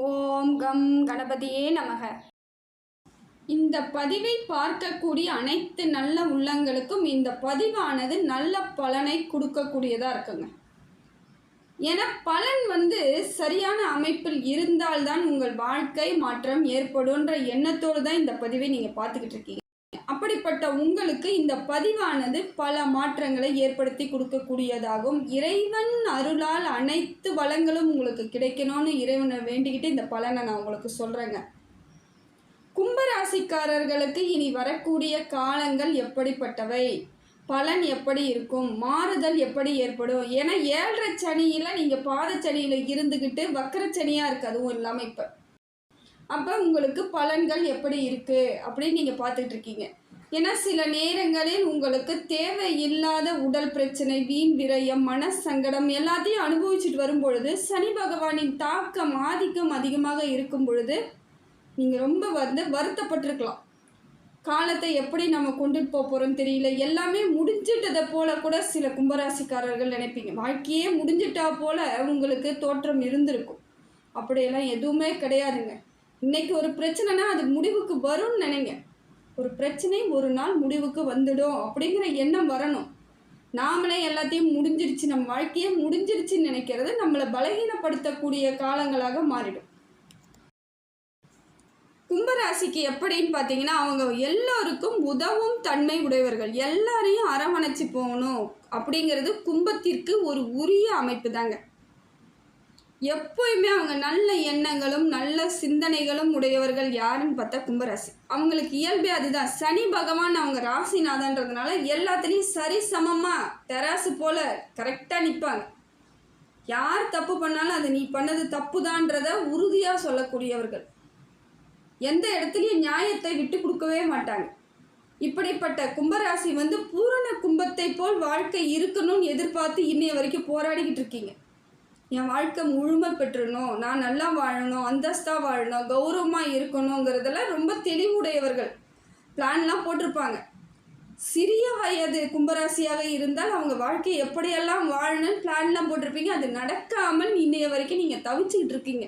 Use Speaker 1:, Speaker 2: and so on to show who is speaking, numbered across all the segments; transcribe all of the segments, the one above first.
Speaker 1: ஓம் come கணபதியே நமக. இந்த பதிவை பார்க்கக்கூடிய அனைத்து நல்ல உள்ளங்களுக்கும் இந்த பதிவானது நல்ல பலனை கொடுக்கக்கூடியதாக இருக்குங்க. ஏன்னா பலன் சரியான அமைப்பில் இருந்தால்தான் உங்கள் வாழ்க்கை மாற்றம் ஏற்படும்ன்ற எண்ணத்தோடு தான் இந்த பதிவை நீங்கள் பார்த்துக்கிட்டு இருக்கீங்க. அப்படிப்பட்ட உங்களுக்கு இந்த பதிவானது பல மாற்றங்களை ஏற்படுத்தி கொடுக்கக்கூடியதாகும். இறைவன் அருளால் அனைத்து வளங்களும் உங்களுக்கு கிடைக்கணும்னு இறைவனை வேண்டிக்கிட்டு இந்த பலனை நான் உங்களுக்கு சொல்கிறேங்க. கும்பராசிக்காரர்களுக்கு இனி வரக்கூடிய காலங்கள் எப்படிப்பட்டவை, பலன் எப்படி இருக்கும், மாறுதல் எப்படி ஏற்படும்? ஏன்னா 7.5 சனியில் நீங்கள் பாதச்சனியில் இருந்துக்கிட்டு வக்கரச்சனியாக இருக்குது, அதுவும் இல்லாமல் இப்போ அப்போ உங்களுக்கு பலன்கள் எப்படி இருக்குது அப்படின்னு நீங்கள் பார்த்துட்டு இருக்கீங்க. ஏன்னா சில நேரங்களில் உங்களுக்கு தேவையில்லாத உடல் பிரச்சனை, வீண் விரயம், மனசங்கடம் எல்லாத்தையும் அனுபவிச்சுட்டு வரும் பொழுது சனி பகவானின் தாக்கம் ஆதிக்கம் அதிகமாக இருக்கும் பொழுது நீங்கள் ரொம்ப வருத்தப்பட்டிருக்கலாம். காலத்தை எப்படி நம்ம கொண்டுட்டு போகிறோம்னு தெரியல, எல்லாமே முடிஞ்சிட்டதை போல கூட சில கும்பராசிக்காரர்கள் நினைப்பீங்க. வாழ்க்கையே முடிஞ்சிட்டா போல உங்களுக்கு தோற்றம் இருந்திருக்கும். அப்படியெல்லாம் எதுவுமே கிடையாதுங்க. இன்றைக்கி ஒரு பிரச்சனைனா அது முடிவுக்கு வரும்னு நினைங்க. ஒரு பிரச்சனை ஒரு நாள் முடிவுக்கு வந்துடும் அப்படிங்கிற எண்ணம் வரணும். நாமளே எல்லாத்தையும் முடிஞ்சிருச்சு, நம்ம வாழ்க்கையே முடிஞ்சிருச்சுன்னு நினைக்கிறது நம்மளை பலகீனப்படுத்தக்கூடிய காலங்களாக மாறிடும். கும்பராசிக்கு எப்படின்னு பார்த்தீங்கன்னா, அவங்க எல்லோருக்கும் உதவும் தன்மை உடையவர்கள், எல்லாரையும் அரவணைச்சு போகணும் அப்படிங்கிறது கும்பத்திற்கு ஒரு உரிய அமைப்பு தாங்க. எப்போயுமே அவங்க நல்ல எண்ணங்களும் நல்ல சிந்தனைகளும் உடையவர்கள் யாருன்னு பார்த்தா கும்பராசி. அவங்களுக்கு இயல்பே அதுதான். சனி பகவான் அவங்க ராசிநாதன்றதுனால எல்லாத்துலேயும் சரிசமமாக தெராசு போல் கரெக்டாக நிற்பாங்க. யார் தப்பு பண்ணாலும் அது நீ பண்ணது தப்பு தான்றதை உறுதியாக சொல்லக்கூடியவர்கள். எந்த இடத்துலையும் நியாயத்தை விட்டு கொடுக்கவே மாட்டாங்க. இப்படிப்பட்ட கும்பராசி பூரண கும்பத்தை போல் வாழ்க்கை இருக்கணும்னு எதிர்பார்த்து இன்னைய வரைக்கும் போராடிக்கிட்டு இருக்கீங்க. என் வாழ்க்கை முழுமை பெற்றணும், நான் நல்லா வாழணும், அந்தஸ்தாக வாழணும், கௌரவமாக இருக்கணுங்கிறதெல்லாம் ரொம்ப தெளிவுடையவர்கள். பிளான்லாம் போட்டிருப்பாங்க. சிறிய வயது கும்பராசியாக இருந்தால் அவங்க வாழ்க்கையை எப்படியெல்லாம் வாழணும்னு பிளான்லாம் போட்டிருப்பீங்க. அது நடக்காமல் இன்னைய வரைக்கும் நீங்கள் தவிச்சுக்கிட்டு இருக்கீங்க.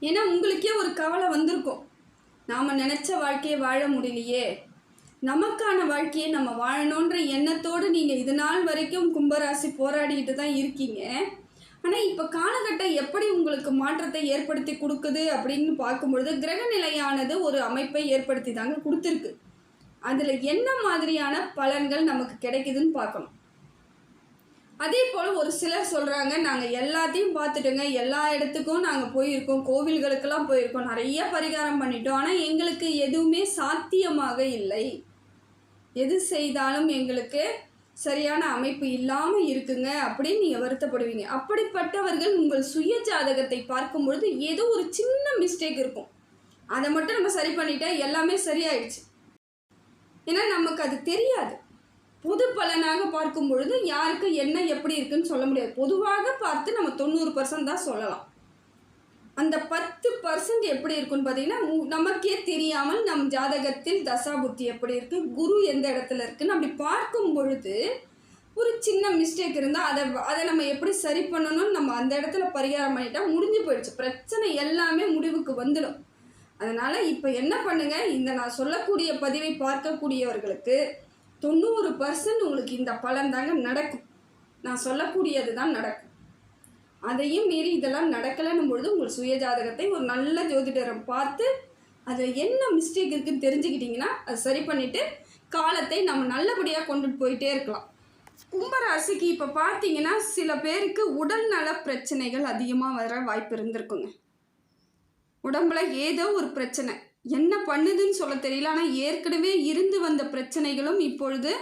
Speaker 1: ஏன்னா உங்களுக்கே ஒரு கவலை வந்திருக்கும், நாம் நினச்ச வாழ்க்கையை வாழ முடியலையே, நமக்கான வாழ்க்கையை நம்ம வாழணுன்ற எண்ணத்தோடு நீங்கள் இது நாள் வரைக்கும் கும்பராசி போராடிக்கிட்டு தான் இருக்கீங்க. ஆனால் இப்போ காலகட்டம் எப்படி உங்களுக்கு மாற்றத்தை ஏற்படுத்தி கொடுக்குது அப்படின்னு பார்க்கும்பொழுது கிரக நிலையானது ஒரு அமைப்பை ஏற்படுத்தி தாங்க கொடுத்துருக்கு. அதில் என்ன மாதிரியான பலன்கள் நமக்கு கிடைக்குதுன்னு பார்க்கணும். அதே போல் ஒரு சிலர் சொல்கிறாங்க, நாங்கள் எல்லாத்தையும் பார்த்துட்டோங்க, எல்லா இடத்துக்கும் நாங்கள் போயிருக்கோம், கோவில்களுக்கெல்லாம் போயிருக்கோம், நிறைய பரிகாரம் பண்ணிட்டோம், ஆனால் எங்களுக்கு எதுவுமே சாத்தியமாக இல்லை, எது செய்தாலும் எங்களுக்கு சரியான அமைப்பு இல்லாமல் இருக்குங்க அப்படின்னு நீங்கள் வருத்தப்படுவீங்க. அப்படிப்பட்டவர்கள் உங்கள் சுய ஜாதகத்தை பார்க்கும் பொழுது ஏதோ ஒரு சின்ன மிஸ்டேக் இருக்கும், அதை மட்டும் நம்ம சரி பண்ணிட்டா எல்லாமே சரியாயிடுச்சு. ஏன்னா நமக்கு அது தெரியாது. பொது பலனாக பார்க்கும் பொழுது யாருக்கு என்ன எப்படி இருக்குன்னு சொல்ல முடியாது. பொதுவாக பார்த்து நம்ம 90% தான் சொல்லலாம். அந்த 10% எப்படி இருக்குன்னு பார்த்தீங்கன்னா, நமக்கே தெரியாமல் நம் ஜாதகத்தில் தசாபுத்தி எப்படி இருக்குது, குரு எந்த இடத்துல இருக்குன்னு அப்படி பார்க்கும் பொழுது ஒரு சின்ன மிஸ்டேக் இருந்தால் அதை நம்ம எப்படி சரி பண்ணணும்னு நம்ம அந்த இடத்துல பரிகாரம் பண்ணிட்டா முடிஞ்சு போயிடுச்சு. பிரச்சனை எல்லாமே முடிவுக்கு வந்துடும். அதனால் இப்போ என்ன பண்ணுங்கள், இந்த நான் சொல்லக்கூடிய பதிவை பார்க்கக்கூடியவர்களுக்கு 90% உங்களுக்கு இந்த பலன் தாங்க நடக்கும். நான் சொல்லக்கூடியது தான் நடக்கும். அதையும் மீறி இதெல்லாம் நடக்கலைன்னும் பொழுது உங்கள் சுய ஜாதகத்தை ஒரு நல்ல ஜோதிடரை பார்த்து அதில் என்ன மிஸ்டேக் இருக்குதுன்னு தெரிஞ்சுக்கிட்டிங்கன்னா அதை சரி பண்ணிவிட்டு காலத்தை நம்ம நல்லபடியாக கொண்டுட்டு போயிட்டே இருக்கலாம். கும்பராசிக்கு இப்போ பார்த்தீங்கன்னா சில பேருக்கு உடல் நல பிரச்சனைகள் அதிகமாக வர வாய்ப்பு இருந்திருக்குங்க. உடம்புல ஏதோ ஒரு பிரச்சனை, என்ன பண்ணுதுன்னு சொல்ல தெரியல, ஆனால் ஏற்கனவே இருந்து வந்த பிரச்சனைகளும் இப்பொழுது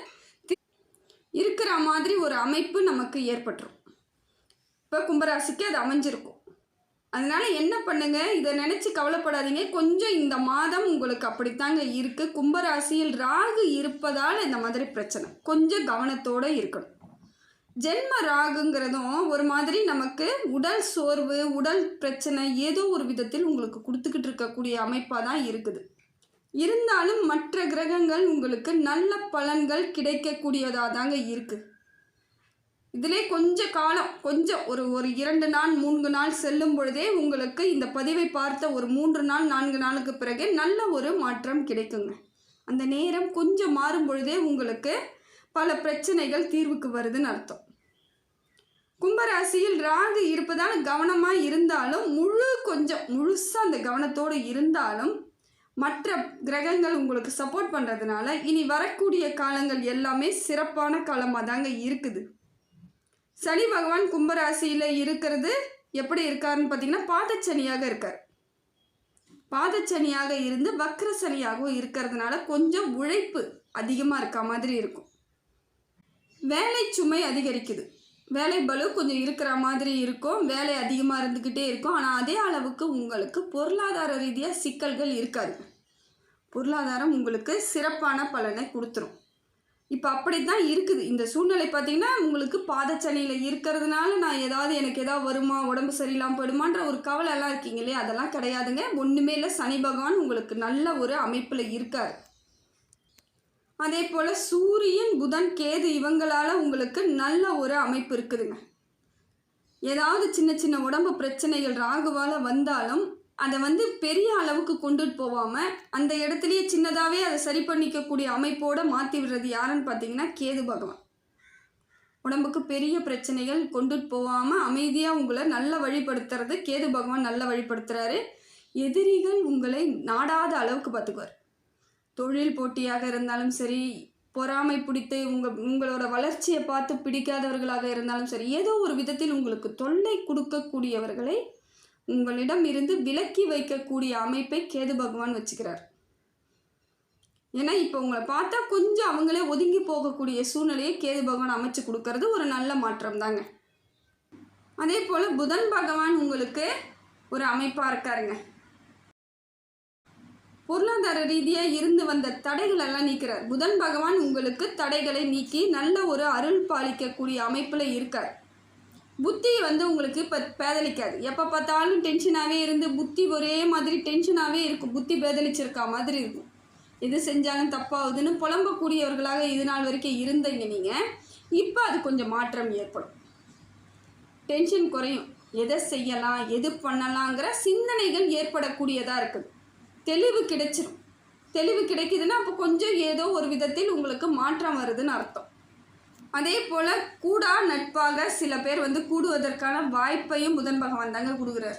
Speaker 1: இருக்கிற மாதிரி ஒரு அமைப்பு நமக்கு ஏற்பட்டுரும். இப்போ கும்பராசிக்கு அது அமைஞ்சிருக்கும். அதனால் என்ன பண்ணுங்கள், இதை நினச்சி கவலைப்படாதீங்க. கொஞ்சம் இந்த மாதம் உங்களுக்கு அப்படித்தாங்க இருக்குது. கும்பராசியில் ராகு இருப்பதால் இந்த மாதிரி பிரச்சனை, கொஞ்சம் கவனத்தோடு இருக்கணும். ஜென்ம ராகுங்கிறதும் ஒரு மாதிரி நமக்கு உடல் சோர்வு, உடல் பிரச்சனை ஏதோ ஒரு விதத்தில் உங்களுக்கு கொடுத்துக்கிட்டு இருக்கக்கூடிய அமைப்பாக தான் இருக்குது. இருந்தாலும் மற்ற கிரகங்கள் உங்களுக்கு நல்ல பலன்கள் கிடைக்கக்கூடியதாக தாங்க இருக்குது. இதிலே கொஞ்ச காலம் கொஞ்சம் ஒரு ஒரு 2 நாள் 3 நாள் செல்லும் பொழுதே உங்களுக்கு இந்த பதிவை பார்த்த ஒரு 3 நாள் 4 நாளுக்கு பிறகு நல்ல ஒரு மாற்றம் கிடைக்குங்க. அந்த நேரம் கொஞ்சம் மாறும் பொழுதே உங்களுக்கு பல பிரச்சனைகள் தீர்வுக்கு வருதுன்னு அர்த்தம். கும்பராசியில் ராகு இருப்பதால் கவனமாக இருந்தாலும் கொஞ்சம் முழுசாக அந்த கவனத்தோடு இருந்தாலும் மற்ற கிரகங்கள் உங்களுக்கு சப்போர்ட் பண்ணுறதுனால இனி வரக்கூடிய காலங்கள் எல்லாமே சிறப்பான காலமாக தாங்க இருக்குது. சனி பகவான் கும்பராசியில் இருக்கிறது எப்படி இருக்காருன்னு பார்த்தீங்கன்னா பாதச்சனியாக இருக்கார். பாதச்சனியாக இருந்து வக்ர சனியாகவும் இருக்கிறதுனால கொஞ்சம் உழைப்பு அதிகமாக இருக்க மாதிரி இருக்கும். வேலை சுமை அதிகரிக்குது. வேலை பளு கொஞ்சம் இருக்கிற மாதிரி இருக்கும். வேலை அதிகமாக இருந்துக்கிட்டே இருக்கும். ஆனால் அதே அளவுக்கு உங்களுக்கு பொருளாதார ரீதியாக சிக்கல்கள் இருக்காது. பொருளாதாரம் உங்களுக்கு சிறப்பான பலனை கொடுத்துரும். இப்போ அப்படி தான் இருக்குது இந்த சூழ்நிலை. பார்த்திங்கன்னா உங்களுக்கு பாதச்சனியில் இருக்கிறதுனால நான் எனக்கு ஏதாவது வருமா, உடம்பு சரியில்லாமல் போயிடுமான்ற ஒரு கவலை எல்லாம் இருக்கீங்க இல்லையா, அதெல்லாம் கிடையாதுங்க. ஒன்றுமே இல்லை. சனி பகவான் உங்களுக்கு நல்ல ஒரு அமைப்பில் இருக்கார். அதே போல் சூரியன் புதன் கேது இவங்களால் உங்களுக்கு நல்ல ஒரு அமைப்பு இருக்குதுங்க. ஏதாவது சின்ன சின்ன உடம்பு பிரச்சனைகள் ராகுவால் வந்தாலும் அதை பெரிய அளவுக்கு கொண்டுட்டு போகாமல் அந்த இடத்துலையே சின்னதாகவே அதை சரி பண்ணிக்கக்கூடிய அமைப்போடு மாற்றி விடுறது யாருன்னு பார்த்தீங்கன்னா கேது பகவான். உடம்புக்கு பெரிய பிரச்சனைகள் கொண்டுட்டு போகாமல் அமைதியாக உங்களை நல்ல வழிபடுத்துறது கேது பகவான் நல்ல வழிபடுத்துகிறாரு. எதிரிகள் உங்களை நாடாத அளவுக்கு பார்த்துக்குவார். தொழில் போட்டியாக இருந்தாலும் சரி, பொறாமை பிடித்து உங்களோட வளர்ச்சியை பார்த்து பிடிக்காதவர்களாக இருந்தாலும் சரி, ஏதோ ஒரு விதத்தில் உங்களுக்கு தொல்லை கொடுக்கக்கூடியவர்களை உங்களிடம் இருந்து விலக்கி வைக்கக்கூடிய அமைப்பை கேது பகவான் வச்சுக்கிறார். ஏன்னா இப்போ உங்களை பார்த்தா கொஞ்சம் அவங்களே ஒதுங்கி போகக்கூடிய சூழ்நிலையை கேது பகவான் அமைச்சு கொடுக்கறது ஒரு நல்ல மாற்றம் தாங்க. அதே போல் புதன் பகவான் உங்களுக்கு ஒரு அமைப்பாக இருக்காருங்க. பொருளாதார ரீதியாக இருந்து வந்த தடைகள் எல்லாம் நீக்கிறார். புதன் பகவான் உங்களுக்கு தடைகளை நீக்கி நல்ல ஒரு அருள் பாலிக்கக்கூடிய அமைப்பில் இருக்கார். புத்தி உங்களுக்கு இப்போ பேதலிக்காது. எப்போ பார்த்தாலும் டென்ஷனாகவே இருந்து புத்தி ஒரே மாதிரி டென்ஷனாகவே இருக்கும். புத்தி பேதலிச்சிருக்கா மாதிரி இருக்கும். எது செஞ்சாலும் தப்பாகுதுன்னு புலம்பக்கூடியவர்களாக இது நாள் வரைக்கும் இருந்தீங்க நீங்கள். இப்போ அது கொஞ்சம் மாற்றம் ஏற்படும். டென்ஷன் குறையும். எதை செய்யலாம், எது பண்ணலாங்கிற சிந்தனைகள் ஏற்படக்கூடியதாக இருக்குது. தெளிவு கிடைச்சிடும். தெளிவு கிடைக்குதுன்னா அப்போ கொஞ்சம் ஏதோ ஒரு விதத்தில் உங்களுக்கு மாற்றம் வருதுன்னு அர்த்தம். அதே போல் கூடா நட்பாக சில பேர் கூடுவதற்கான வாய்ப்பையும் புதன் பகவான் தாங்க கொடுக்குறார்.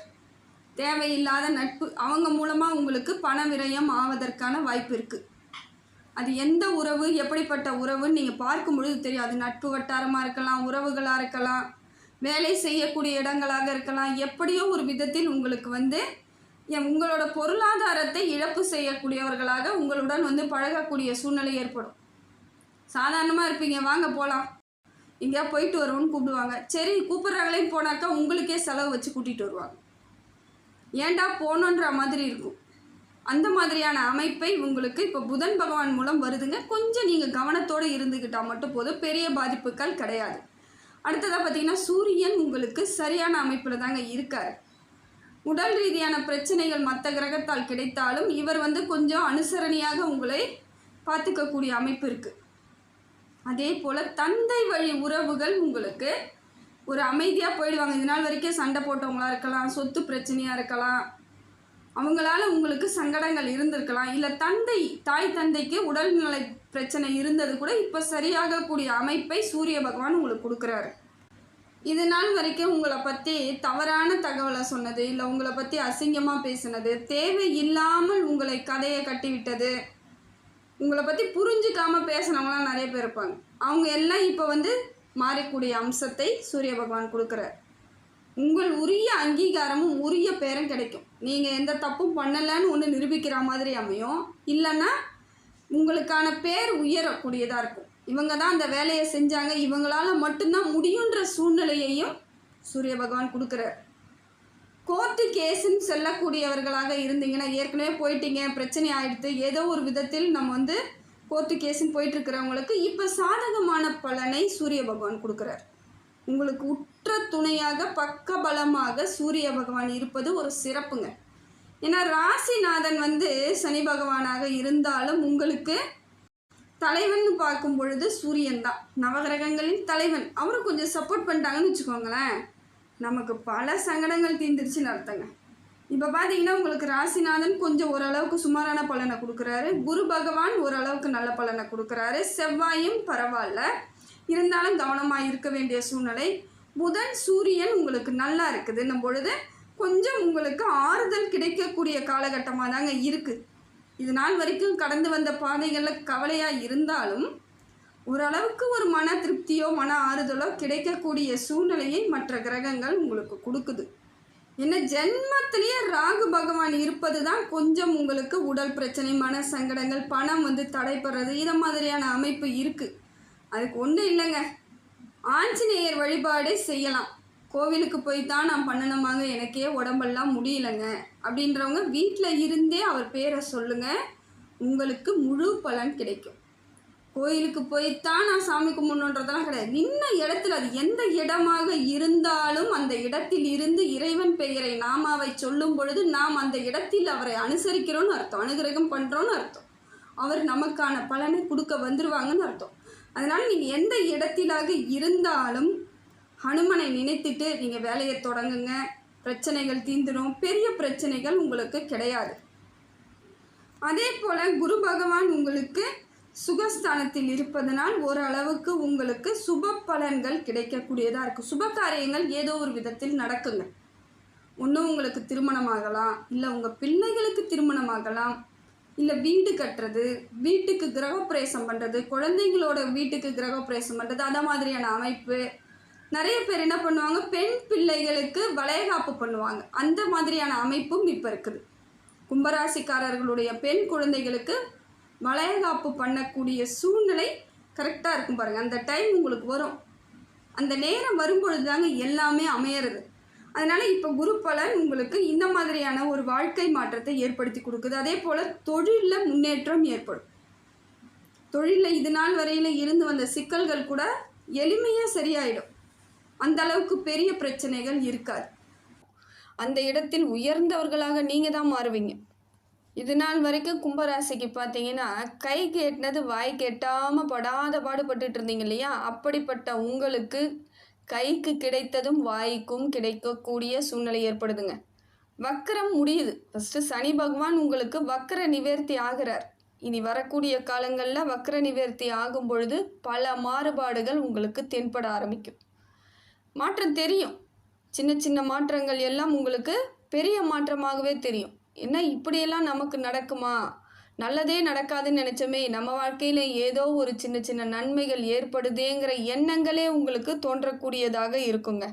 Speaker 1: தேவையில்லாத நட்பு அவங்க மூலமாக உங்களுக்கு பண விரயம் ஆவதற்கான வாய்ப்பு இருக்குது. அது எந்த உறவு, எப்படிப்பட்ட உறவுன்னு நீங்கள் பார்க்கும் பொழுது தெரியும். அது நட்பு வட்டாரமாக இருக்கலாம், உறவுகளாக இருக்கலாம், வேலை செய்யக்கூடிய இடங்களாக இருக்கலாம். எப்படியோ ஒரு விதத்தில் உங்களுக்கு உங்களோட பொருளாதாரத்தை இழப்பு செய்யக்கூடியவர்களாக உங்களுடன் பழகக்கூடிய சூழ்நிலை ஏற்படும். சாதாரணமாக இருப்பீங்க, வாங்க போகலாம், எங்கேயா போயிட்டு வருவோன்னு கூப்பிடுவாங்க. சரி கூப்பிட்றாங்களே போனாக்கா உங்களுக்கே செலவு வச்சு கூட்டிகிட்டு வருவாங்க. ஏண்டா போகணுன்ற மாதிரி இருக்கும். அந்த மாதிரியான அமைப்பை உங்களுக்கு இப்போ புதன் பகவான் மூலம் வருதுங்க. கொஞ்சம் நீங்கள் கவனத்தோடு இருந்துக்கிட்டால் மட்டும் போதும், பெரிய பாதிப்புகள் கிடையாது. அடுத்ததாக பார்த்திங்கன்னா சூரியன் உங்களுக்கு சரியான அமைப்பில் தாங்க இருக்கார். உடல் ரீதியான பிரச்சனைகள் மற்ற கிரகத்தால் கிடைத்தாலும் இவர் கொஞ்சம் அனுசரணையாக உங்களை பார்த்துக்கக்கூடிய அமைப்பு இருக்குது. அதே போல் தந்தை வழி உறவுகள் உங்களுக்கு ஒரு அமைதியாக போயிடுவாங்க. இது நாள் வரைக்கும் சண்டை போட்டவங்களாக இருக்கலாம், சொத்து பிரச்சனையாக இருக்கலாம், அவங்களால உங்களுக்கு சங்கடங்கள் இருந்திருக்கலாம், இல்லை தாய் தந்தைக்கு உடல்நலை பிரச்சனை இருந்தது கூட இப்போ சரியாகக்கூடிய அமைப்பை சூரிய பகவான் உங்களுக்கு கொடுக்குறாரு. இது நாள் வரைக்கும் உங்களை பற்றி தவறான தகவலை சொன்னது, இல்லை உங்களை பற்றி அசிங்கமாக பேசினது, தேவையில்லாமல் உங்களை கதையை கட்டிவிட்டது, உங்களை பற்றி புரிஞ்சிக்காமல் பேசினவங்களாம் நிறைய பேர் இருப்பாங்க. அவங்க எல்லாம் இப்போ மாறக்கூடிய அம்சத்தை சூரிய பகவான் கொடுக்குறார். உங்கள் உரிய அங்கீகாரமும் உரிய பேரும் கிடைக்கும். நீங்கள் எந்த தப்பும் பண்ணலைன்னு ஒன்று நிரூபிக்கிற மாதிரி அமையும். இல்லைன்னா உங்களுக்கான பேர் உயரக்கூடியதாக இருக்கும். இவங்க தான் அந்த வேலையை செஞ்சாங்க, இவங்களால் மட்டும்தான் முடியுன்ற சூழ்நிலையையும் சூரிய பகவான் கொடுக்குறார். கோர்ட்டு கேஸுன்னு செல்லக்கூடியவர்களாக இருந்தீங்கன்னா, ஏற்கனவே போயிட்டீங்க, பிரச்சனை ஆகிடுது, ஏதோ ஒரு விதத்தில் நம்ம கோர்ட்டு கேஸுன்னு போயிட்டுருக்கிறவங்களுக்கு இப்போ சாதகமான பலனை சூரிய பகவான் கொடுக்குறார். உங்களுக்கு உற்ற துணையாக பக்கபலமாக சூரிய பகவான் இருப்பது ஒரு சிறப்புங்க. ஏன்னா ராசிநாதன் சனி பகவானாக இருந்தாலும் உங்களுக்கு தலைவன் பார்க்கும் பொழுது சூரியன் தான் நவகிரகங்களின் தலைவன். அவரும் கொஞ்சம் சப்போர்ட் பண்ணிட்டாங்கன்னு வச்சுக்கோங்களேன், நமக்கு பல சங்கடங்கள் தீர்ந்துருச்சுன்னு அர்த்தங்க. இப்போ பார்த்தீங்கன்னா உங்களுக்கு ராசிநாதன் கொஞ்சம் ஓரளவுக்கு சுமாரான பலனை கொடுக்குறாரு, குரு பகவான் ஓரளவுக்கு நல்ல பலனை கொடுக்குறாரு, செவ்வாயும் பரவாயில்ல இருந்தாலும் கவனமாக இருக்க வேண்டிய சூழ்நிலை, புதன் சூரியன் உங்களுக்கு நல்லா இருக்குதுன்னும் பொழுது கொஞ்சம் உங்களுக்கு ஆறுதல் கிடைக்கக்கூடிய காலகட்டமாக தாங்க இருக்குது. இது நாள் வரைக்கும் கடந்து வந்த பாதைகளில் கவலையாக இருந்தாலும் ஓரளவுக்கு ஒரு மன திருப்தியோ மன ஆறுதலோ கிடைக்கக்கூடிய சூழ்நிலையை மற்ற கிரகங்கள் உங்களுக்கு கொடுக்குது. என்ன ஜென்மத்திலேயே ராகு பகவான் இருப்பது தான் கொஞ்சம் உங்களுக்கு உடல் பிரச்சனை, மன சங்கடங்கள், பணம் தடைப்படுறது, இதை மாதிரியான அமைப்பு இருக்குது. அதுக்கு ஒன்றும் இல்லைங்க, ஆஞ்சநேயர் வழிபாடே செய்யலாம். கோவிலுக்கு போய் தான் நான் பண்ணணுமாங்க, எனக்கே உடம்பெல்லாம் முடியலைங்க அப்படின்றவங்க வீட்டில் இருந்தே அவர் பேரை சொல்லுங்கள், உங்களுக்கு முழு பலன் கிடைக்கும். கோயிலுக்கு போய்த்தான் நான் சாமி கும்பிடணுன்றதெல்லாம் கிடையாது. நின்ன இடத்துல அது எந்த இடமாக இருந்தாலும் அந்த இடத்தில் இருந்து இறைவன் பெயரை நாமாவை சொல்லும் பொழுது நாம் அந்த இடத்தில் அவரை அனுசரிக்கிறோன்னு அர்த்தம், அனுகிரகம் பண்ணுறோன்னு அர்த்தம். அவர் நமக்கான பலனை கொடுக்க வந்துடுவாங்கன்னு அர்த்தம். அதனால் நீங்கள் எந்த இடத்திலாக இருந்தாலும் ஹனுமனை நினைத்துட்டு நீங்கள் வேலையை தொடங்குங்க, பிரச்சனைகள் தீந்துடும், பெரிய பிரச்சனைகள் உங்களுக்கு கிடையாது. அதே போல் குரு பகவான் உங்களுக்கு சுகஸ்தானத்தில் இருப்பதனால் ஓரளவுக்கு உங்களுக்கு சுப பலன்கள் கிடைக்கக்கூடியதாக இருக்குது. சுப காரியங்கள் ஏதோ ஒரு விதத்தில் நடக்குங்க. ஒன்றும் உங்களுக்கு திருமணமாகலாம், இல்லை உங்கள் பிள்ளைகளுக்கு திருமணமாகலாம், இல்லை வீடு கட்டுறது, வீட்டுக்கு கிரகப்பிரவேசம் பண்ணுறது, குழந்தைங்களோட வீட்டுக்கு கிரகப்பிரவேசம் பண்ணுறது, அந்த மாதிரியான அமைப்பு. நிறைய பேர் என்ன பண்ணுவாங்க, பெண் பிள்ளைகளுக்கு வளைகாப்பு பண்ணுவாங்க, அந்த மாதிரியான அமைப்பும் இப்போ இருக்குது. கும்பராசிக்காரர்களுடைய பெண் குழந்தைகளுக்கு வளைகாப்பு பண்ணக்கூடிய சூழ்நிலை கரெக்டாக இருக்கும் பாருங்கள். அந்த டைம் உங்களுக்கு வரும், அந்த நேரம் வரும்பொழுது தாங்க எல்லாமே அமையிறது. அதனால் இப்போ குரு பலன் உங்களுக்கு இந்த மாதிரியான ஒரு வாழ்க்கை மாற்றத்தை ஏற்படுத்தி கொடுக்குது. அதே போல் தொழிலில் முன்னேற்றம் ஏற்படும். தொழிலில் இது நாள் வரையில் இருந்து வந்த சிக்கல்கள் கூட எளிமையாக சரியாயிடும். அந்த அளவுக்கு பெரிய பிரச்சனைகள் இருக்காது. அந்த இடத்தில் உயர்ந்தவர்களாக நீங்கள் தான் மாறுவீங்க. இது நாள் வரைக்கும் கும்பராசிக்கு பார்த்தீங்கன்னா கை கேட்டினது வாய் கேட்டாமல் படாத பாடுபட்டுட்டு இருந்தீங்க இல்லையா, அப்படிப்பட்ட உங்களுக்கு கைக்கு கிடைத்ததும் வாய்க்கும் கிடைக்கக்கூடிய சூழ்நிலை ஏற்படுதுங்க. வக்கரம் முடியுது. ஃபஸ்ட்டு சனி பகவான் உங்களுக்கு வக்கர நிவர்த்தி ஆகிறார். இனி வரக்கூடிய காலங்களில் வக்கர நிவர்த்தி ஆகும் பொழுது பல மாறுபாடுகள் உங்களுக்கு தென்பட ஆரம்பிக்கும். மாற்றம் தெரியும், சின்ன சின்ன மாற்றங்கள் எல்லாம் உங்களுக்கு பெரிய மாற்றமாகவே தெரியும். என்ன இப்படியெல்லாம் நமக்கு நடக்குமா, நல்லதே நடக்காதுன்னு நினச்சோமே, நம்ம வாழ்க்கையில் ஏதோ ஒரு சின்ன சின்ன நன்மைகள் ஏற்படுதேங்கிற எண்ணங்களே உங்களுக்கு தோன்றக்கூடியதாக இருக்குங்க.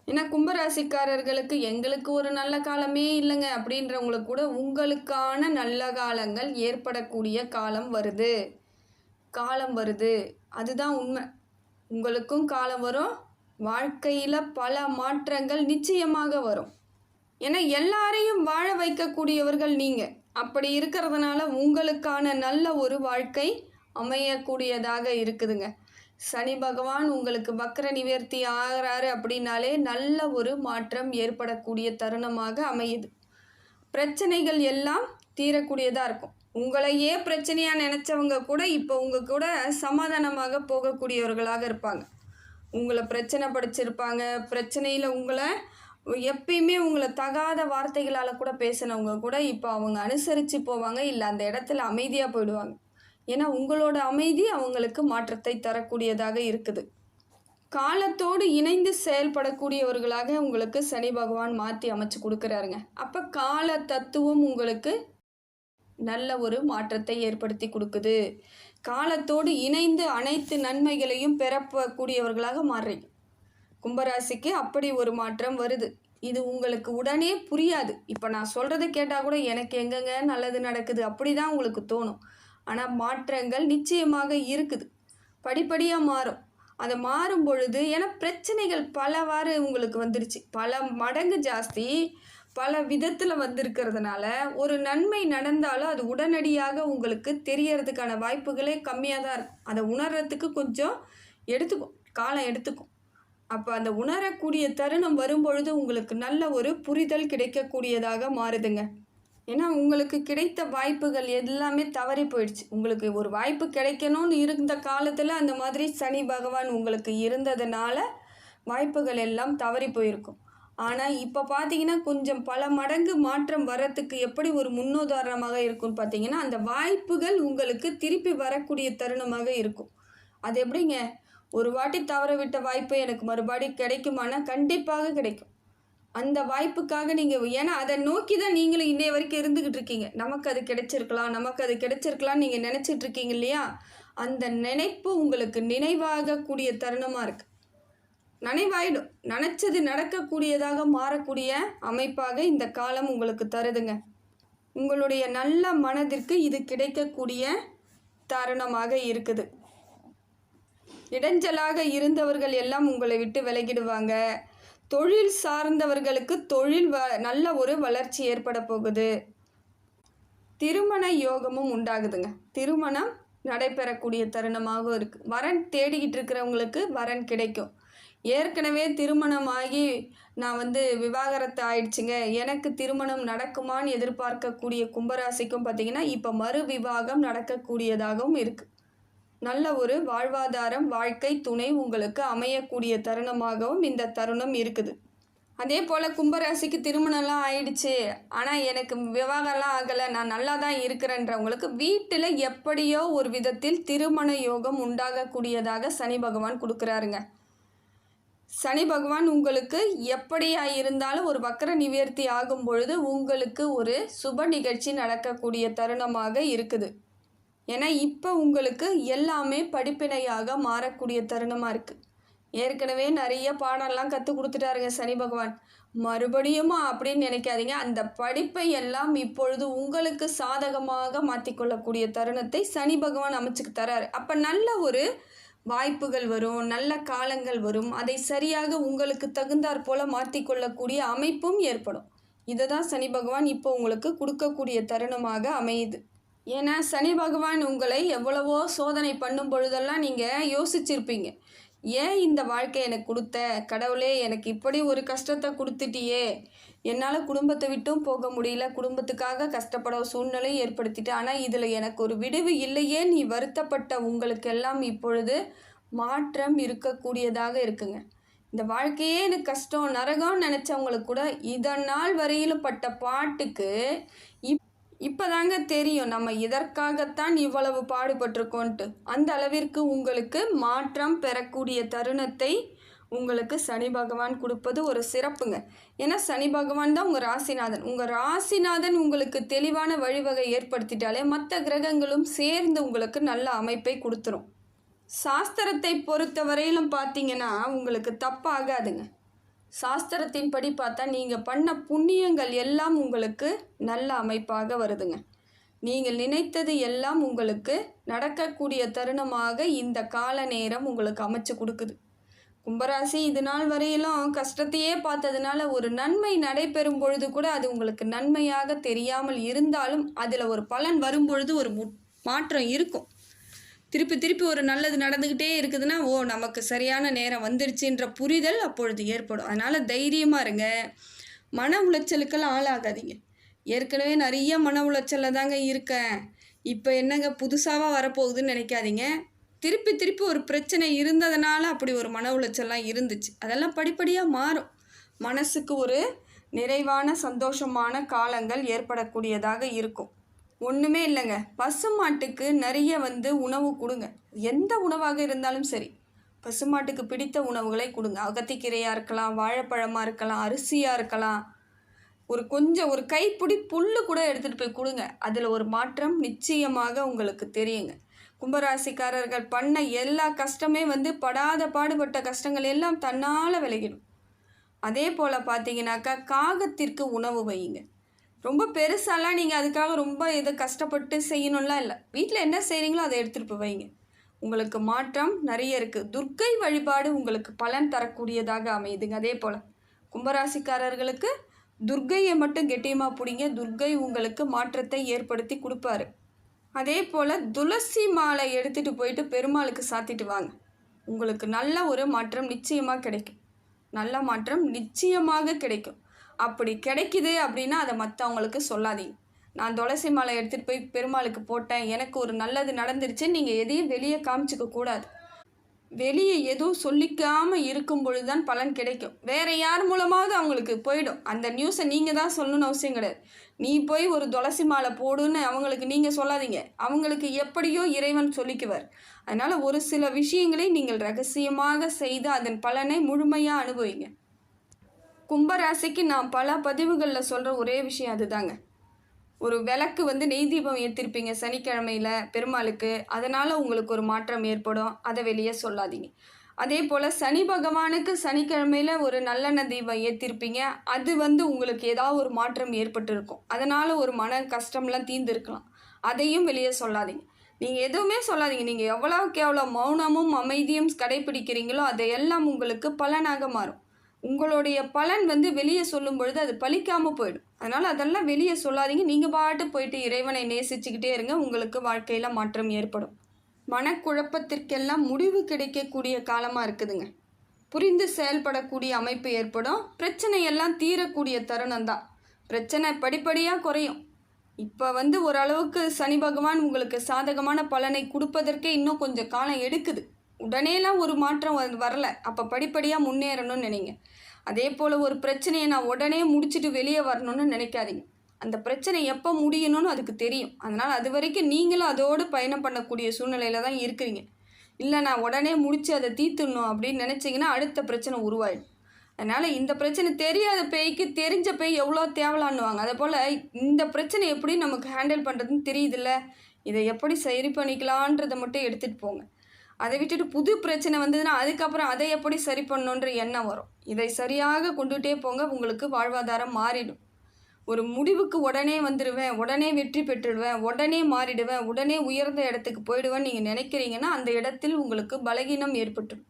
Speaker 1: ஏன்னா கும்பராசிக்காரர்களுக்கு எங்களுக்கு ஒரு நல்ல காலமே இல்லைங்க அப்படின்றவங்களுக்கு கூட உங்களுக்கான நல்ல காலங்கள் ஏற்படக்கூடிய காலம் வருது. அதுதான் உண்மை. உங்களுக்கும் காலம் வரும், வாழ்க்கையில் பல மாற்றங்கள் நிச்சயமாக வரும். ஏன்னா எல்லாரையும் வாழ வைக்கக்கூடியவர்கள் நீங்கள். அப்படி இருக்கிறதுனால உங்களுக்கான நல்ல ஒரு வாழ்க்கை அமையக்கூடியதாக இருக்குதுங்க. சனி பகவான் உங்களுக்கு வக்கர நிவர்த்தி ஆகிறாரு அப்படின்னாலே நல்ல ஒரு மாற்றம் ஏற்படக்கூடிய தருணமாக அமையுது. பிரச்சனைகள் எல்லாம் தீரக்கூடியதாக இருக்கும். உங்களையே பிரச்சனையாக நினச்சவங்க கூட இப்போ உங்கள் கூட சமாதானமாக போகக்கூடியவர்களாக இருப்பாங்க. உங்களை பிரச்சனை படிச்சிருப்பாங்க, பிரச்சனையில் உங்களை எப்பயுமே உங்களை தகாத வார்த்தைகளால் கூட பேசினவங்க கூட இப்போ அவங்க அனுசரித்து போவாங்க, இல்லை அந்த இடத்துல அமைதியாக போயிடுவாங்க. ஏன்னா உங்களோட அமைதி அவங்களுக்கு மாற்றத்தை தரக்கூடியதாக இருக்குது. காலத்தோடு இணைந்து செயல்படக்கூடியவர்களாக உங்களுக்கு சனி பகவான் மாற்றி அமைச்சு கொடுக்குறாருங்க. அப்போ கால தத்துவம் உங்களுக்கு நல்ல ஒரு மாற்றத்தை ஏற்படுத்தி கொடுக்குது. காலத்தோடு இணைந்து அனைத்து நன்மைகளையும் பெறக்கூடியவர்களாக மாறுறீங்க. கும்பராசிக்கு அப்படி ஒரு மாற்றம் வருது. இது உங்களுக்கு உடனே புரியாது. இப்போ நான் சொல்கிறத கேட்டால் கூட எனக்கு எங்கெங்க நல்லது நடக்குது அப்படி தான் உங்களுக்கு தோணும். ஆனால் மாற்றங்கள் நிச்சயமாக இருக்குது, படிப்படியாக மாறும். அதை மாறும் பொழுது ஏன்னா பிரச்சனைகள் பலவாறு உங்களுக்கு வந்துருச்சு, பல மடங்கு ஜாஸ்தி, பல விதத்தில் வந்திருக்கிறதுனால ஒரு நன்மை நடந்தாலும் அது உடனடியாக உங்களுக்கு தெரியறதுக்கான வாய்ப்புகளே கம்மியாக தான் இருக்கும். அதை உணர்றதுக்கு கொஞ்சம் எடுத்துக்கும், காலம் எடுத்துக்கும். அப்போ அந்த உணரக்கூடிய தருணம் வரும்பொழுது உங்களுக்கு நல்ல ஒரு புரிதல் கிடைக்கக்கூடியதாக மாறுதுங்க. ஏன்னா உங்களுக்கு கிடைத்த வாய்ப்புகள் எல்லாமே தவறி போயிடுச்சு. உங்களுக்கு ஒரு வாய்ப்பு கிடைக்கணும்னு இருந்த காலத்தில் அந்த மாதிரி சனி பகவான் உங்களுக்கு இருந்ததுனால வாய்ப்புகள் எல்லாம் தவறி போயிருக்கும். ஆனால் இப்போ பார்த்தீங்கன்னா கொஞ்சம் பல மடங்கு மாற்றம் வரத்துக்கு எப்படி ஒரு முன்னுதாரணமாக இருக்கும்னு பார்த்தீங்கன்னா, அந்த வாய்ப்புகள் உங்களுக்கு திருப்பி வரக்கூடிய தருணமாக இருக்கும். அது எப்படிங்க? ஒரு வாட்டி தவற விட்ட வாய்ப்பு எனக்கு மறுபடி கிடைக்குமானா கண்டிப்பாக கிடைக்கும். அந்த வாய்ப்புக்காக நீங்கள் ஏன்னா அதை நோக்கி தான் நீங்களும் இன்னைய வரைக்கும் இருந்துக்கிட்டு இருக்கீங்க. நமக்கு அது கிடைச்சிருக்கலாம், நமக்கு அது கிடைச்சிருக்கலாம்னு நீங்கள் நினச்சிட்டு இருக்கீங்க இல்லையா? அந்த நினைப்பு உங்களுக்கு நினைவாகக்கூடிய தருணமாக இருக்குது. நினைவாயிடும். நினச்சது நடக்கக்கூடியதாக மாறக்கூடிய அமைப்பாக இந்த காலம் உங்களுக்கு தருதுங்க. உங்களுடைய நல்ல மனதிற்கு இது கிடைக்கக்கூடிய தருணமாக இருக்குது. இடைஞ்சலாக இருந்தவர்கள் எல்லாம் உங்களை விட்டு விலகிடுவாங்க. தொழில் சார்ந்தவர்களுக்கு தொழில் நல்ல ஒரு வளர்ச்சி ஏற்பட போகுது. திருமண யோகமும் உண்டாகுதுங்க. திருமணம் நடைபெறக்கூடிய தருணமாகவும் இருக்குது. வரன் தேடிக்கிட்டு இருக்கிறவங்களுக்கு வரன் கிடைக்கும். ஏற்கனவே திருமணமாகி நான் விவாகரத்து ஆயிடுச்சுங்க, எனக்கு திருமணம் நடக்குமான்னு எதிர்பார்க்கக்கூடிய கும்பராசிக்கும் பார்த்திங்கன்னா இப்போ மறு விவாகம் நடக்கக்கூடியதாகவும் இருக்குது. நல்ல ஒரு வாழ்வாதாரம், வாழ்க்கை துணை உங்களுக்கு அமையக்கூடிய தருணமாகவும் இந்த தருணம் இருக்குது. அதே போல் கும்பராசிக்கு திருமணம்லாம் ஆயிடுச்சு, ஆனால் எனக்கு விவாகரம்லாம் ஆகலை, நான் நல்லா தான் இருக்கிறேன்றவங்களுக்கு வீட்டில் எப்படியோ ஒரு விதத்தில் திருமண யோகம் உண்டாகக்கூடியதாக சனி பகவான் கொடுக்குறாருங்க. சனி பகவான் உங்களுக்கு எப்படியா இருந்தாலும் ஒரு வக்கர நிவர்த்தி ஆகும் பொழுது உங்களுக்கு ஒரு சுப நிகழ்ச்சி நடக்கக்கூடிய தருணமாக இருக்குது. ஏன்னா இப்போ உங்களுக்கு எல்லாமே படிப்பினையாக மாறக்கூடிய தருணமாக இருக்குது. ஏற்கனவே நிறைய பாடம்லாம் கற்றுக் கொடுத்துட்டாருங்க சனி பகவான். மறுபடியுமா அப்படின்னு நினைக்காதீங்க. அந்த படிப்பை எல்லாம் இப்பொழுது உங்களுக்கு சாதகமாக மாற்றிக்கொள்ளக்கூடிய தருணத்தை சனி பகவான் அமைச்சுக்கு தராரு. அப்போ நல்ல ஒரு வாய்ப்புகள் வரும், நல்ல காலங்கள் வரும். அதை சரியாக உங்களுக்கு தகுந்தாற் போல் மாற்றிக்கொள்ளக்கூடிய அமைப்பும் ஏற்படும். இதை தான் சனி பகவான் இப்போ உங்களுக்கு கொடுக்கக்கூடிய தருணமாக அமையுது. ஏன்னா சனி பகவான் உங்களை எவ்வளவோ சோதனை பண்ணும் பொழுதெல்லாம் நீங்கள் யோசிச்சிருப்பீங்க, ஏன் இந்த வாழ்க்கை எனக்கு கொடுத்த கடவுளே, எனக்கு இப்படி ஒரு கஷ்டத்தை கொடுத்துட்டியே, என்னால் குடும்பத்தை விட்டும் போக முடியல, குடும்பத்துக்காக கஷ்டப்பட சூழ்நிலை ஏற்படுத்திட்டு, ஆனால் இதில் எனக்கு ஒரு விடுவு இல்லையே நீ வருத்தப்பட்ட உங்களுக்கெல்லாம் இப்பொழுது மாற்றம் இருக்கக்கூடியதாக இருக்குங்க. இந்த வாழ்க்கையே எனக்கு கஷ்டம் நரகம்னு நினச்சவங்களுக்கு கூட இதனால் வரையிலும் பட்ட பாட்டுக்கு இப்போ தாங்க தெரியும் நம்ம இதற்காகத்தான் இவ்வளவு பாடுபட்டிருக்கோன்ட்டு. அந்த அளவிற்கு உங்களுக்கு மாற்றம் பெறக்கூடிய தருணத்தை உங்களுக்கு சனி பகவான் கொடுப்பது ஒரு சிறப்புங்க. ஏன்னா சனி பகவான் தான் உங்கள் ராசிநாதன். உங்கள் ராசிநாதன் உங்களுக்கு தெளிவான வழிவகை ஏற்படுத்திட்டாலே மற்ற கிரகங்களும் சேர்ந்து உங்களுக்கு நல்ல அமைப்பை கொடுத்துரும். சாஸ்திரத்தை பொறுத்த வரையிலும் பார்த்தீங்கன்னா உங்களுக்கு தப்பாகாதுங்க. சாஸ்திரத்தின்படி பார்த்தா நீங்கள் பண்ண புண்ணியங்கள் எல்லாம் உங்களுக்கு நல்ல அமைப்பாக வருதுங்க. நீங்கள் நினைத்தது எல்லாம் உங்களுக்கு நடக்கக்கூடிய தருணமாக இந்த கால நேரம் உங்களுக்கு அமைச்சு கொடுக்குது. கும்பராசி இது நாள் வரையிலும் கஷ்டத்தையே பார்த்ததுனால ஒரு நன்மை நடைபெறும் பொழுது கூட அது உங்களுக்கு நன்மையாக தெரியாமல் இருந்தாலும் அதில் ஒரு பலன் வரும்பொழுது ஒரு மாற்றம் இருக்கும். திருப்பி ஒரு நல்லது நடந்துக்கிட்டே இருக்குதுன்னா நமக்கு சரியான நேரம் வந்துருச்சுன்ற புரிதல் அப்பொழுது ஏற்படும். அதனால் தைரியமாக இருங்க. மன உளைச்சலுக்கெல்லாம் ஆளாகாதீங்க. ஏற்கனவே நிறைய மன உளைச்சலில் தாங்க இருக்கேன், இப்போ என்னங்க புதுசாக வரப்போகுதுன்னு நினைக்காதீங்க. திருப்பி ஒரு பிரச்சனை இருந்ததுனால அப்படி ஒரு மன உளைச்சல்லாம் இருந்துச்சு, அதெல்லாம் படிப்படியாக மாறும். மனசுக்கு ஒரு நிறைவான சந்தோஷமான காலங்கள் ஏற்படக்கூடியதாக இருக்கும். ஒன்றுமே இல்லைங்க, பசுமாட்டுக்கு நிறைய உணவு கொடுங்க. எந்த உணவாக இருந்தாலும் சரி, பசுமாட்டுக்கு பிடித்த உணவுகளை கொடுங்க. அகத்திக்கீரையாக இருக்கலாம், வாழைப்பழமாக இருக்கலாம், அரிசியாக இருக்கலாம். ஒரு கைப்பிடி புல் கூட எடுத்துகிட்டு போய் கொடுங்க. அதில் ஒரு மாற்றம் நிச்சயமாக உங்களுக்கு தெரியுங்க. கும்பராசிக்காரர்கள் பண்ண எல்லா கஷ்டமே படாத பாடுபட்ட கஷ்டங்கள் எல்லாம் தன்னால் விலகிடும். அதே போல் பார்த்தீங்கன்னாக்கா காகத்திற்கு உணவு வையுங்க. ரொம்ப பெருசாலாம் நீங்கள் அதுக்காக ரொம்ப இதை கஷ்டப்பட்டு செய்யணும்லாம் இல்லை. வீட்டில் என்ன செய்கிறீங்களோ அதை எடுத்துகிட்டு போய் வைங்க. உங்களுக்கு மாற்றம் நிறைய இருக்குது. துர்க்கை வழிபாடு உங்களுக்கு பலன் தரக்கூடியதாக அமையுதுங்க. அதே போல் கும்பராசிக்காரர்களுக்கு துர்க்கையை மட்டும் கெட்டியமாக பிடிங்க. துர்க்கை உங்களுக்கு மாற்றத்தை ஏற்படுத்தி கொடுப்பாரு. அதே போல் துளசி மாலை எடுத்துகிட்டு போயிட்டு பெருமாளுக்கு சாத்திட்டு வாங்க. உங்களுக்கு நல்ல ஒரு மாற்றம் நிச்சயமாக கிடைக்கும். நல்ல மாற்றம் நிச்சயமாக கிடைக்கும். அப்படி கிடைக்குது அப்படின்னா அதை மற்றவங்களுக்கு சொல்லாதீங்க. நான் துளசி மாலை எடுத்துகிட்டு போய் பெருமாளுக்கு போட்டேன், எனக்கு ஒரு நல்லது நடந்துருச்சுன்னு நீங்கள் எதையும் வெளியே காமிச்சிக்க கூடாது. வெளியே எதுவும் சொல்லிக்காமல் இருக்கும் பொழுது தான் பலன் கிடைக்கும். வேறு யார் மூலமாவது அவங்களுக்கு போயிடும். அந்த நியூஸை நீங்கள் தான் சொல்லணும்னு அவசியம் கிடையாது. நீ போய் ஒரு துளசி மாலை போடுன்னு அவங்களுக்கு நீங்கள் சொல்லாதீங்க. அவங்களுக்கு எப்படியோ இறைவன் சொல்லிக்குவார். அதனால் ஒரு சில விஷயங்களை நீங்கள் ரகசியமாக செய்து அதன் பலனை முழுமையாக அனுபவிங்க. கும்பராசிக்கு நான் பல பதிவுகளில் சொல்கிற ஒரே விஷயம் அதுதாங்க. ஒரு விளக்கு நெய் தீபம் ஏற்றிருப்பீங்க சனிக்கிழமையில் பெருமாளுக்கு, அதனால் உங்களுக்கு ஒரு மாற்றம் ஏற்படும். அதை வெளியே சொல்லாதீங்க. அதே போல் சனி பகவானுக்கு சனிக்கிழமையில் ஒரு நல்லெண்ணெய் தீபம் ஏற்றிருப்பீங்க, அது உங்களுக்கு ஏதாவது ஒரு மாற்றம் ஏற்பட்டு அதனால் ஒரு மன கஷ்டம்லாம் தீர்ந்துருக்கலாம். அதையும் வெளியே சொல்லாதீங்க. நீங்கள் எதுவுமே சொல்லாதீங்க. நீங்கள் எவ்வளோக்கு எவ்வளோ மௌனமும் அமைதியும் கடைப்பிடிக்கிறீங்களோ அதையெல்லாம் உங்களுக்கு பலனாக மாறும். உங்களுடைய பலன் வெளியே சொல்லும் பொழுது அது பலிக்காமல் போயிடும். அதனால் அதெல்லாம் வெளியே சொல்லாதீங்க. நீங்கள் பாட்டு போயிட்டு இறைவனை நேசிச்சுக்கிட்டே இருங்க. உங்களுக்கு வாழ்க்கையில் மாற்றம் ஏற்படும். மனக்குழப்பத்திற்கெல்லாம் முடிவு கிடைக்கக்கூடிய காலமாக இருக்குதுங்க. புரிந்து செயல்படக்கூடிய அமைப்பு ஏற்படும். பிரச்சனையெல்லாம் தீரக்கூடிய தருணம் தான். பிரச்சனை படிப்படியாக குறையும். இப்போ ஓரளவுக்கு சனி பகவான் உங்களுக்கு சாதகமான பலனை கொடுப்பதற்கே இன்னும் கொஞ்சம் காலம் எடுக்குது. உடனேலாம் ஒரு மாற்றம் வரல. அப்போ படிப்படியாக முன்னேறணும்னு நினைங்க. அதே போல் ஒரு பிரச்சனையை நான் உடனே முடிச்சுட்டு வெளியே வரணும்னு நினைக்காதீங்க. அந்த பிரச்சனை எப்போ முடியணும்னு அதுக்கு தெரியும். அதனால் அது வரைக்கும் நீங்களும் அதோடு பயணம் பண்ணக்கூடிய சூழ்நிலையில் தான் இருக்கிறீங்க. இல்லை நான் உடனே முடித்து அதை தீர்த்துடணும் அப்படின்னு நினச்சிங்கன்னா அடுத்த பிரச்சனை உருவாயிடும். அதனால் இந்த பிரச்சனை தெரியாத பேய்க்கு தெரிஞ்ச பேய் எவ்வளோ தேவலான்னுவாங்க. அதே போல் இந்த பிரச்சனை எப்படி நமக்கு ஹேண்டில் பண்ணுறதுன்னு தெரியுதில்ல, இதை எப்படி சரி பண்ணிக்கலான்றதை மட்டும் எடுத்துகிட்டு போங்க. அதை விட்டுட்டு புது பிரச்சனை வந்ததுன்னா அதுக்கப்புறம் அதை எப்படி சரி பண்ணணுன்ற எண்ணம் வரும். இதை சரியாக கொண்டுகிட்டே போங்க. உங்களுக்கு வாழ்வாதாரம் மாறிடும். ஒரு முடிவுக்கு உடனே வந்துடுவேன், உடனே வெற்றி பெற்றுடுவேன், உடனே மாறிடுவேன், உடனே உயர்ந்த இடத்துக்கு போயிடுவேன் நீங்கள் நினைக்கிறீங்கன்னா அந்த இடத்தில் உங்களுக்கு பலகீனம் ஏற்பட்டுடும்.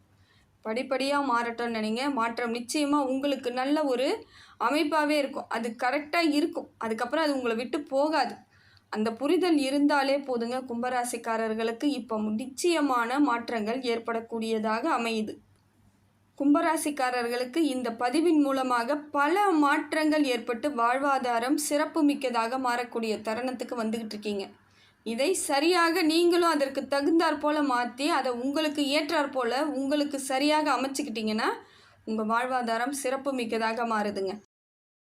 Speaker 1: படிப்படியாக மாறட்டும்னு நினைங்க. மாற்றம் நிச்சயமாக உங்களுக்கு நல்ல ஒரு அமைப்பாகவே இருக்கும். அது கரெக்டாக இருக்கும். அதுக்கப்புறம் அது உங்களை விட்டு போகாது. அந்த புரிதல் இருந்தாலே போதுங்க. கும்பராசிக்காரர்களுக்கு இப்போ நிச்சயமான மாற்றங்கள் ஏற்படக்கூடியதாக அமையுது. கும்பராசிக்காரர்களுக்கு இந்த பதிவின் மூலமாக பல மாற்றங்கள் ஏற்பட்டு வாழ்வாதாரம் சிறப்பு மிக்கதாக மாறக்கூடிய தருணத்துக்கு வந்துக்கிட்டு இருக்கீங்க. இதை சரியாக நீங்களும் அதற்கு தகுந்தாற் போல் மாற்றி அதை உங்களுக்கு ஏற்றாற் போல் உங்களுக்கு சரியாக அமைச்சிக்கிட்டிங்கன்னா உங்கள் வாழ்வாதாரம் சிறப்பு மிக்கதாக மாறுதுங்க.